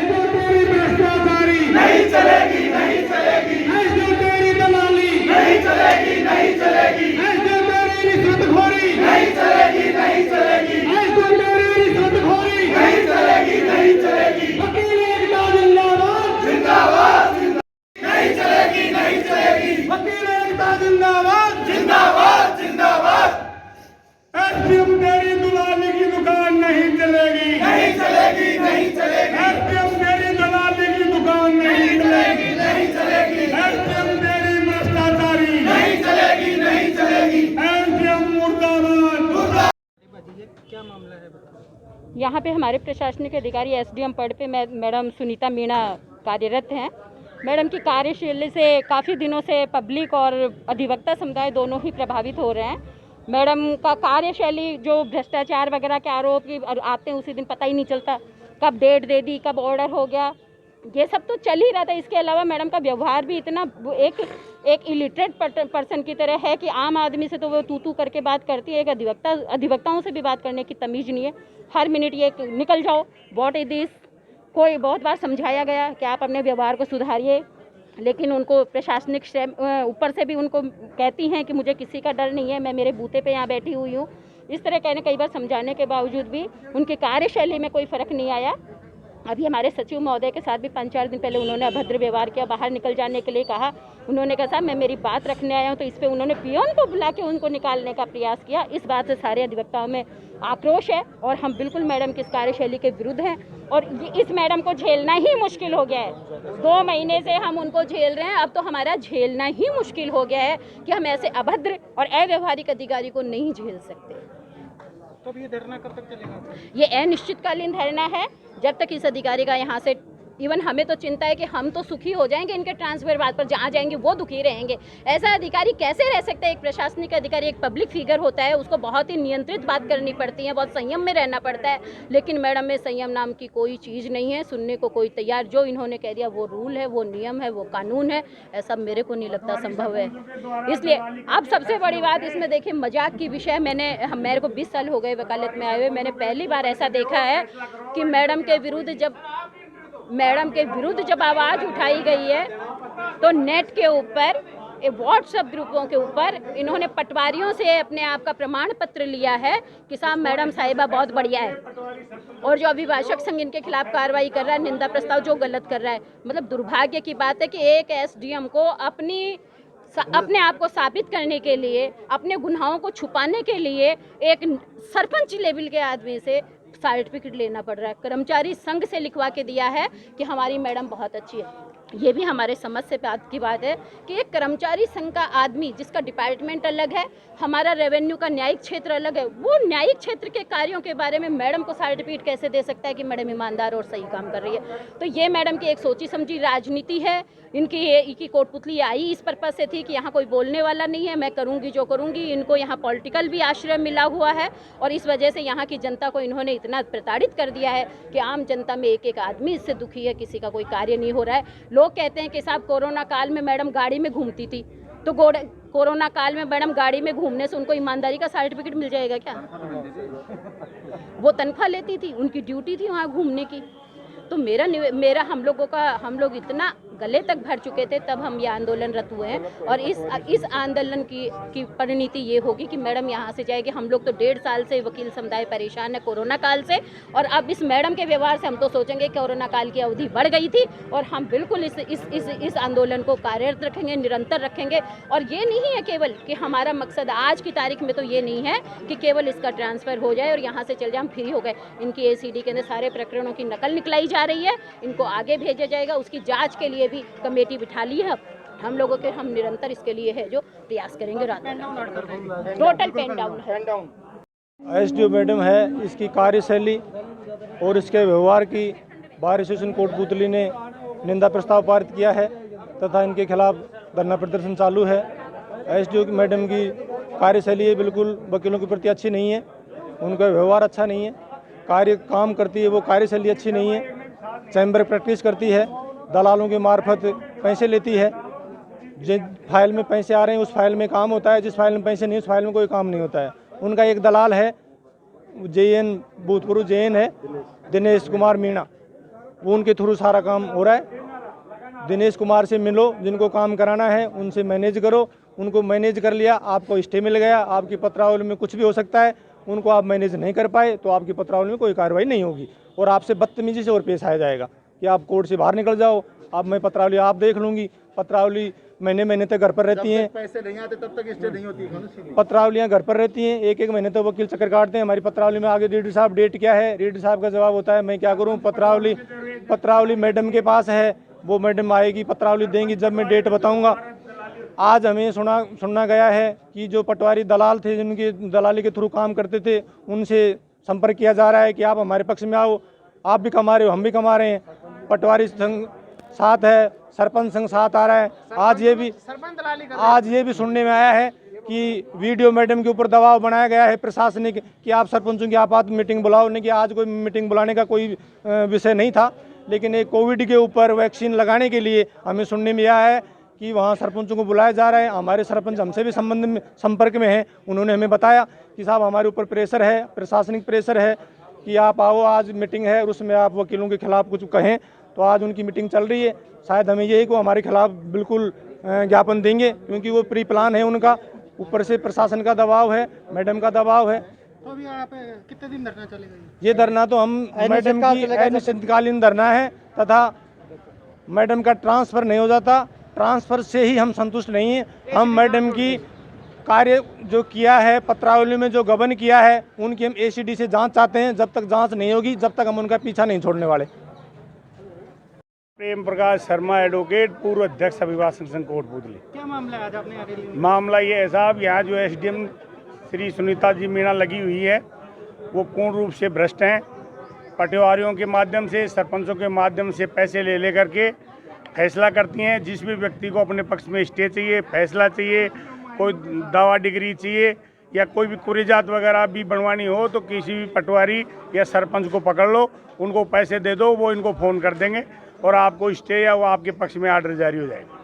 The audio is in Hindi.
जो तेरी भ्रष्टाचारी नहीं चलेगी, नहीं चलेगी, जो तेरी दलाली नहीं चलेगी, नहीं चलेगी, जो तेरी रिश्वतखोरी नहीं चलेगी, नहीं चलेगी, जो तेरी रिश्वतखोरी नहीं चलेगी, नहीं चलेगी, वकील एकता जिंदाबाद जिंदाबाद, नहीं चलेगी, नहीं चलेगी, वकील एकता जिंदाबाद जिंदाबाद, जिंदाबाद, एसडीएम तेरी दलाली की दुकान नहीं चलेगी नहीं चलेगी, नहीं चलेगी, एसडीएम तेरी दलाली की दुकान नहीं चलेगी नहीं चलेगी, एसडीएम तेरी भ्रष्टाचारी नहीं चलेगी, नहीं चलेगी, एसडीएम मुर्दाबाद। यहाँ पे हमारे प्रशासनिक अधिकारी एसडीएम पद पे मैडम सुनीता मीणा कार्यरत हैं। मैडम की कार्यशैली से काफ़ी दिनों से पब्लिक और अधिवक्ता समुदाय दोनों ही प्रभावित हो रहे हैं। मैडम का कार्यशैली जो भ्रष्टाचार वगैरह के आरोप की आते हैं उसी दिन पता ही नहीं चलता कब डेट दे दी, कब ऑर्डर हो गया, ये सब तो चल ही रहा था। इसके अलावा मैडम का व्यवहार भी इतना एक इलिटरेट पर्सन की तरह है कि आम आदमी से तो वो तू करके बात करती है, एक अधिवक्ताओं से भी बात करने की तमीज़ नहीं है। हर मिनट ये निकल जाओ, व्हाट इज दिस। कोई बहुत बार समझाया गया कि आप अपने व्यवहार को सुधारिए, लेकिन उनको प्रशासनिक ऊपर से भी उनको कहती हैं कि मुझे किसी का डर नहीं है, मैं मेरे बूते पे यहाँ बैठी हुई हूँ। इस तरह कहने कई बार समझाने के बावजूद भी उनकी कार्यशैली में कोई फ़र्क नहीं आया। अभी हमारे सचिव महोदय के साथ भी 5-4 दिन पहले उन्होंने अभद्र व्यवहार किया, बाहर निकल जाने के लिए कहा। उन्होंने कहा साहब मैं मेरी बात रखने आया हूँ, तो इस पर उन्होंने पियोन को बुला के उनको निकालने का प्रयास किया। इस बात से सारे अधिवक्ताओं में आक्रोश है और हम बिल्कुल मैडम की इस कार्यशैली के विरुद्ध हैं। और इस मैडम को झेलना ही मुश्किल हो गया है। 2 महीने से हम उनको झेल रहे हैं, अब तो हमारा झेलना ही मुश्किल हो गया है कि हम ऐसे अभद्र और अव्यवहारिक अधिकारी को नहीं झेल सकते। तो ये धरना कब तक चलेगा? ये अनिश्चितकालीन धरना है जब तक इस अधिकारी का यहाँ से, इवन हमें तो चिंता है कि हम तो सुखी हो जाएंगे इनके ट्रांसफर बाद, पर जहाँ जाएंगे वो दुखी रहेंगे। ऐसा अधिकारी कैसे रह सकता है? एक प्रशासनिक अधिकारी एक पब्लिक फिगर होता है, उसको बहुत ही नियंत्रित बात करनी पड़ती है, बहुत संयम में रहना पड़ता है। लेकिन मैडम में संयम नाम की कोई चीज़ नहीं है, सुनने को कोई तैयार। जो इन्होंने कह दिया वो रूल है, वो नियम है, वो कानून है, ऐसा मेरे को नहीं लगता संभव है। इसलिए अब सबसे बड़ी बात इसमें देखिए, मजाक की विषय मेरे को 20 साल हो गए वकालत में आए हुए, मैंने पहली बार ऐसा देखा है कि मैडम के विरुद्ध जब आवाज़ उठाई गई है तो नेट के ऊपर, व्हाट्सएप ग्रुपों के ऊपर इन्होंने पटवारियों से अपने आप का प्रमाण पत्र लिया है कि साहब मैडम साहिबा बहुत बढ़िया है, और जो अभिभाषक संघ इनके खिलाफ कार्रवाई कर रहा है, निंदा प्रस्ताव जो गलत कर रहा है। मतलब दुर्भाग्य की बात है कि एक एसडीएम को अपने आप को साबित करने के लिए, अपने गुनाहों को छुपाने के लिए एक सरपंच लेवल के आदमी से सर्टिफिकेट लेना पड़ रहा है। कर्मचारी संघ से लिखवा के दिया है कि हमारी मैडम बहुत अच्छी है। ये भी हमारे समझ से बात की बात है कि एक कर्मचारी संघ का आदमी जिसका डिपार्टमेंट अलग है, हमारा रेवेन्यू का न्यायिक क्षेत्र अलग है, वो न्यायिक क्षेत्र के कार्यों के बारे में मैडम को सर्टिफिकेट कैसे दे सकता है कि मैडम ईमानदार और सही काम कर रही है? तो ये मैडम की एक सोची समझी राजनीति है। इनकी कोटपुतली आई इस पर्पज से थी कि यहाँ कोई बोलने वाला नहीं है, मैं करूँगी जो करूँगी। इनको यहाँ पॉलिटिकल भी आश्रय मिला हुआ है और इस वजह से यहाँ की जनता को इन्होंने इतना प्रताड़ित कर दिया है कि आम जनता में एक आदमी इससे दुखी है, किसी का कोई कार्य नहीं हो रहा है। लोग कहते हैं कि साहब कोरोना काल में मैडम गाड़ी में घूमती थी, तो कोरोना काल में मैडम गाड़ी में घूमने से उनको ईमानदारी का सर्टिफिकेट मिल जाएगा क्या? वो तनख्वाह लेती थी, उनकी ड्यूटी थी वहाँ घूमने की। तो हम लोग इतना गले तक भर चुके थे तब हम ये आंदोलनरत हुए हैं। और इस आंदोलन की परिणति ये होगी कि मैडम यहाँ से जाएगी। हम लोग तो 1.5 साल से वकील समुदाय परेशान है कोरोना काल से, और अब इस मैडम के व्यवहार से हम तो सोचेंगे कोरोना काल की अवधि बढ़ गई थी। और हम बिल्कुल इस आंदोलन को कार्यरत रखेंगे, निरंतर रखेंगे। और ये नहीं है केवल कि हमारा मकसद आज की तारीख में तो ये नहीं है कि केवल इसका ट्रांसफ़र हो जाए और यहाँ से चल जाए, हम फ्री हो गए। इनकी ACD के अंदर सारे प्रकरणों की नकल निकलाई जा रही है, इनको आगे भेजा जाएगा। उसकी जाँच के लिए भी कमेटी बिठा ली है हम लोगों के। हम निरंतर इसके लिए है जो प्रयास करेंगे। टोटल पेन डाउन है। एसडीओ मैडम है, इसकी कार्यशैली और इसके व्यवहार की बार एसोसिएशन कोटपुतली ने निंदा प्रस्ताव पारित किया है तथा इनके खिलाफ धरना प्रदर्शन चालू है। एसडीओ मैडम की कार्यशैली बिल्कुल वकीलों के प्रति अच्छी नहीं है, उनका व्यवहार अच्छा नहीं है, काम करती है वो कार्यशैली अच्छी नहीं है, चैम्बर प्रैक्टिस करती है, दलालों के मार्फत पैसे लेती है। जिस फाइल में पैसे आ रहे हैं उस फाइल में काम होता है, जिस फाइल में पैसे नहीं उस फाइल में कोई काम नहीं होता है। उनका एक दलाल है, JN भूतपूर्व JN है, दिनेश कुमार मीणा, वो उनके थ्रू सारा काम हो रहा है। दिनेश कुमार से मिलो, जिनको काम कराना है उनसे मैनेज करो, उनको मैनेज कर लिया, आपको स्टे मिल गया, आपकी पत्रावली में कुछ भी हो सकता है। उनको आप मैनेज नहीं कर पाए तो आपकी पत्रावली में कोई कार्रवाई नहीं होगी और आपसे बदतमीजी से और पेश आया जाएगा कि आप कोर्ट से बाहर निकल जाओ, अब मैं पत्रावली आप देख लूँगी। पत्रावली महीने तक घर पर रहती हैं, पैसे नहीं आते तब तक स्टे नहीं होती। पत्रावलियाँ घर पर रहती हैं, एक महीने तक वकील चक्कर काटते हैं। हमारी पत्रावली में आगे रीडर साहब डेट क्या है, रीडर साहब का जवाब होता है मैं क्या करूँ। पत्रावली मैडम के पास है, वो मैडम आएगी, पत्रावली देंगी जब मैं डेट बताऊँगा। आज हमें सुनना गया है कि जो पटवारी दलाल थे, जिनकी दलाली के थ्रू काम करते थे, उनसे संपर्क किया जा रहा है कि आप हमारे पक्ष में आओ, आप भी कमा रहे हो, हम भी कमा रहे हैं। पटवारी संघ साथ है, सरपंच संघ साथ आ रहा है। आज ये भी सुनने में आया है कि वीडियो मैडम के ऊपर दबाव बनाया गया है प्रशासनिक कि आप सरपंचों की आपात मीटिंग बुलाओ। नहीं कि आज कोई मीटिंग बुलाने का कोई विषय नहीं था, लेकिन एक कोविड के ऊपर वैक्सीन लगाने के लिए हमें सुनने में आया है कि वहाँ सरपंचों को बुलाया जा रहा है। हमारे सरपंच हमसे भी संपर्क में हैं, उन्होंने हमें बताया कि साहब हमारे ऊपर प्रेशर है, प्रशासनिक प्रेशर है कि आप आओ, आज मीटिंग है और उसमें आप वकीलों के खिलाफ कुछ कहें। तो आज उनकी मीटिंग चल रही है, शायद हमें यही को हमारे खिलाफ बिल्कुल ज्ञापन देंगे, क्योंकि वो प्री प्लान है उनका। ऊपर से प्रशासन का दबाव है, मैडम का दबाव है। तो अभी यहाँ पे कितने दिन धरना चलेगा? ये धरना तो हम मैडम की अनिश्चितकालीन धरना है, तथा मैडम का ट्रांसफ़र नहीं हो जाता, ट्रांसफ़र से ही हम संतुष्ट नहीं हैं। हम मैडम की कार्य जो किया है, पत्रावली में जो गबन किया है, उनकी हम एसीडी से जांच चाहते हैं। जब तक जांच नहीं होगी, जब तक हम उनका पीछा नहीं छोड़ने वाले। प्रेम प्रकाश शर्मा एडवोकेट, पूर्व अध्यक्ष अभिभाषक संघ कोटपुतली। क्या मामला है आज आपने आगे लिया? मामला ये है साहब, यहाँ जो एसडीएम श्री सुनीता जी मीणा लगी हुई है, वो पूर्ण रूप से भ्रष्ट हैं। पटवारियों के माध्यम से, सरपंचों के माध्यम से पैसे ले करके फैसला करती हैं। जिस भी व्यक्ति को अपने पक्ष में स्टे चाहिए, फैसला चाहिए, कोई दावा डिग्री चाहिए या कोई भी कुरेजात वगैरह भी बनवानी हो, तो किसी भी पटवारी या सरपंच को पकड़ लो, उनको पैसे दे दो, वो इनको फ़ोन कर देंगे और आपको स्टे या वो आपके पक्ष में आर्डर जारी हो जाएगा।